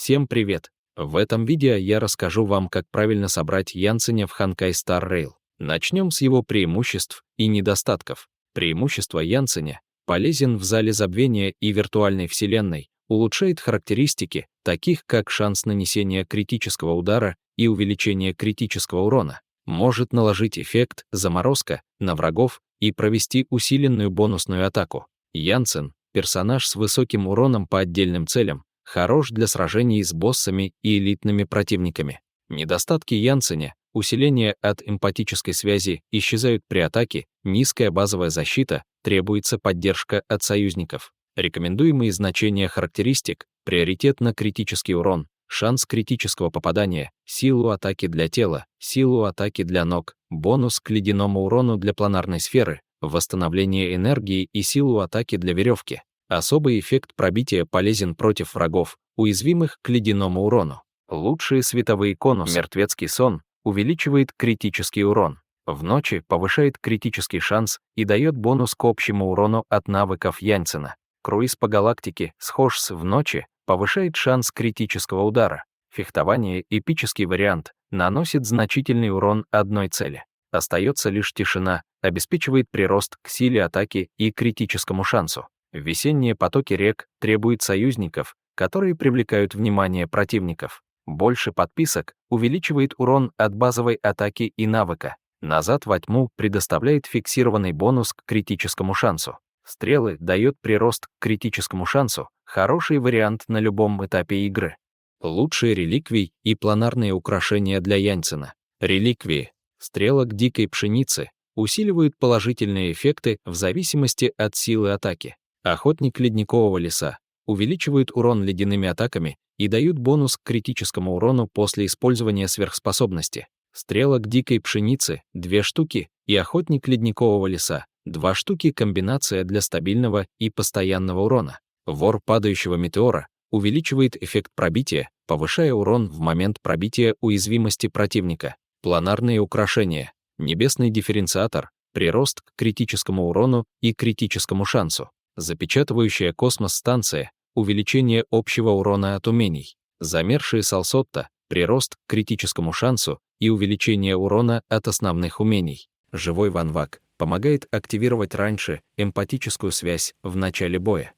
Всем привет! В этом видео я расскажу вам, как правильно собрать Янсеня в Honkai Star Rail. Начнем с его преимуществ и недостатков. Преимущество Янсеня: полезен в зале забвения и виртуальной вселенной, улучшает характеристики, таких как шанс нанесения критического удара и увеличение критического урона, может наложить эффект заморозка на врагов и провести усиленную бонусную атаку. Янсен — персонаж с высоким уроном по отдельным целям, хорош для сражений с боссами и элитными противниками. Недостатки Янсеня: усиление от эмпатической связи исчезают при атаке, низкая базовая защита, требуется поддержка от союзников. Рекомендуемые значения характеристик: приоритет на критический урон, шанс критического попадания, силу атаки для тела, силу атаки для ног, бонус к ледяному урону для планарной сферы, восстановление энергии и силу атаки для веревки. Особый эффект пробития полезен против врагов, уязвимых к ледяному урону. Лучшие световые конусы: мертвецкий сон увеличивает критический урон, в ночи повышает критический шанс и дает бонус к общему урону от навыков Янсена. Круиз по галактике схож с в ночи, повышает шанс критического удара. Фехтование — эпический вариант, наносит значительный урон одной цели. Остается лишь тишина, обеспечивает прирост к силе атаки и критическому шансу. Весенние потоки рек требуют союзников, которые привлекают внимание противников. Больше подписок увеличивает урон от базовой атаки и навыка. Назад во тьму предоставляет фиксированный бонус к критическому шансу. Стрелы дает прирост к критическому шансу, хороший вариант на любом этапе игры. Лучшие реликвии и планарные украшения для Янсена. Реликвии: стрелок дикой пшеницы усиливают положительные эффекты в зависимости от силы атаки. Охотник ледникового леса увеличивают урон ледяными атаками и дают бонус к критическому урону после использования сверхспособности. Стрелок дикой пшеницы — 2 штуки, и охотник ледникового леса — 2 штуки, комбинация для стабильного и постоянного урона. Вор падающего метеора увеличивает эффект пробития, повышая урон в момент пробития уязвимости противника. Планарные украшения: небесный дифференциатор, прирост к критическому урону и критическому шансу. Запечатывающая космос-станция, увеличение общего урона от умений. Замершие салсотта, прирост к критическому шансу и увеличение урона от основных умений. Живой ванвак помогает активировать раньше эмпатическую связь в начале боя.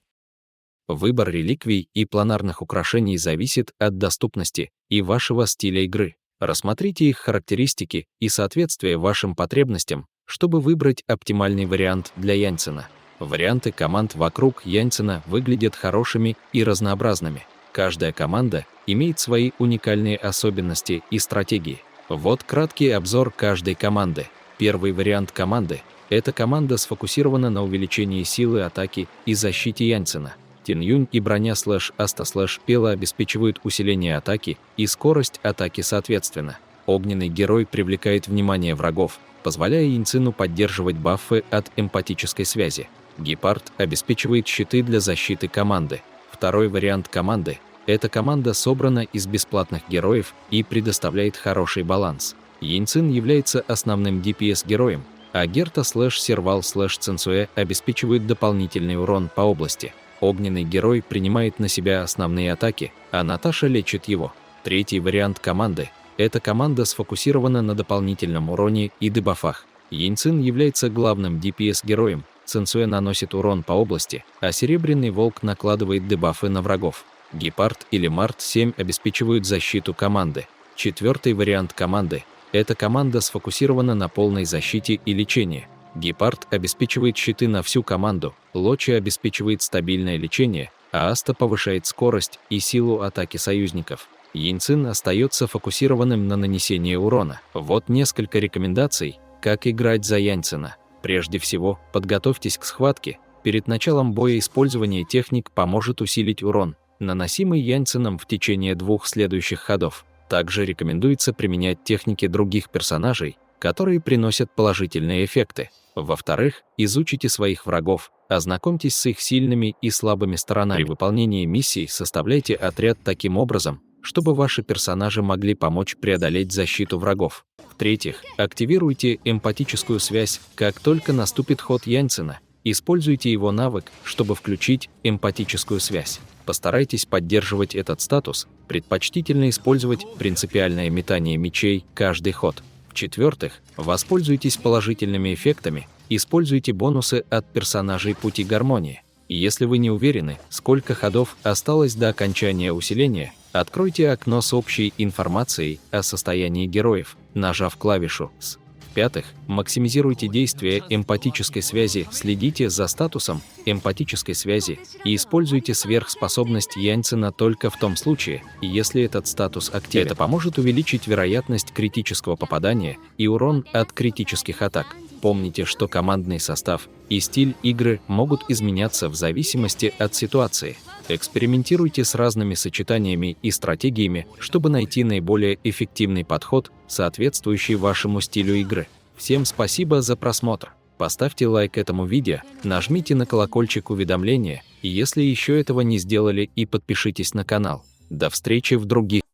Выбор реликвий и планарных украшений зависит от доступности и вашего стиля игры. Рассмотрите их характеристики и соответствие вашим потребностям, чтобы выбрать оптимальный вариант для Янсена. Варианты команд вокруг Янсена выглядят хорошими и разнообразными. Каждая команда имеет свои уникальные особенности и стратегии. Вот краткий обзор каждой команды. Первый вариант команды — эта команда сфокусирована на увеличении силы атаки и защите Янсена. Тинь-Юнь и броня /Аста/Пела обеспечивают усиление атаки и скорость атаки соответственно. Огненный герой привлекает внимание врагов, позволяя Янсену поддерживать баффы от эмпатической связи. Гепард обеспечивает щиты для защиты команды. Второй вариант команды — эта команда собрана из бесплатных героев и предоставляет хороший баланс. Янсен является основным DPS-героем, а Герта/Сервал/Цинцуэ обеспечивают дополнительный урон по области. Огненный герой принимает на себя основные атаки, а Наташа лечит его. Третий вариант команды — эта команда сфокусирована на дополнительном уроне и дебафах. Янсен является главным DPS-героем, Цинцуэ наносит урон по области, а Серебряный Волк накладывает дебафы на врагов. Гепард или Март-7 обеспечивают защиту команды. Четвертый вариант команды — эта команда сфокусирована на полной защите и лечении. Гепард обеспечивает щиты на всю команду, Лочи обеспечивает стабильное лечение, а Аста повышает скорость и силу атаки союзников. Янсен остается фокусированным на нанесении урона. Вот несколько рекомендаций, как играть за Янсена. Прежде всего, подготовьтесь к схватке. Перед началом боя использование техник поможет усилить урон, наносимый Янсеном в течение 2 следующих ходов. Также рекомендуется применять техники других персонажей, которые приносят положительные эффекты. Во-вторых, изучите своих врагов, ознакомьтесь с их сильными и слабыми сторонами. При выполнении миссий составляйте отряд таким образом, чтобы ваши персонажи могли помочь преодолеть защиту врагов. В-третьих, активируйте эмпатическую связь, как только наступит ход Янсена. Используйте его навык, чтобы включить эмпатическую связь. Постарайтесь поддерживать этот статус, предпочтительно использовать принципиальное метание мечей каждый ход. В-четвертых, воспользуйтесь положительными эффектами, используйте бонусы от персонажей Пути Гармонии. И если вы не уверены, сколько ходов осталось до окончания усиления, откройте окно с общей информацией о состоянии героев, нажав клавишу «С». В-пятых, максимизируйте действие эмпатической связи, следите за статусом эмпатической связи и используйте сверхспособность Яньцена только в том случае, если этот статус активен. Это поможет увеличить вероятность критического попадания и урон от критических атак. Помните, что командный состав и стиль игры могут изменяться в зависимости от ситуации. Экспериментируйте с разными сочетаниями и стратегиями, чтобы найти наиболее эффективный подход, соответствующий вашему стилю игры. Всем спасибо за просмотр. Поставьте лайк этому видео, нажмите на колокольчик уведомления, и если еще этого не сделали, и подпишитесь на канал. До встречи в других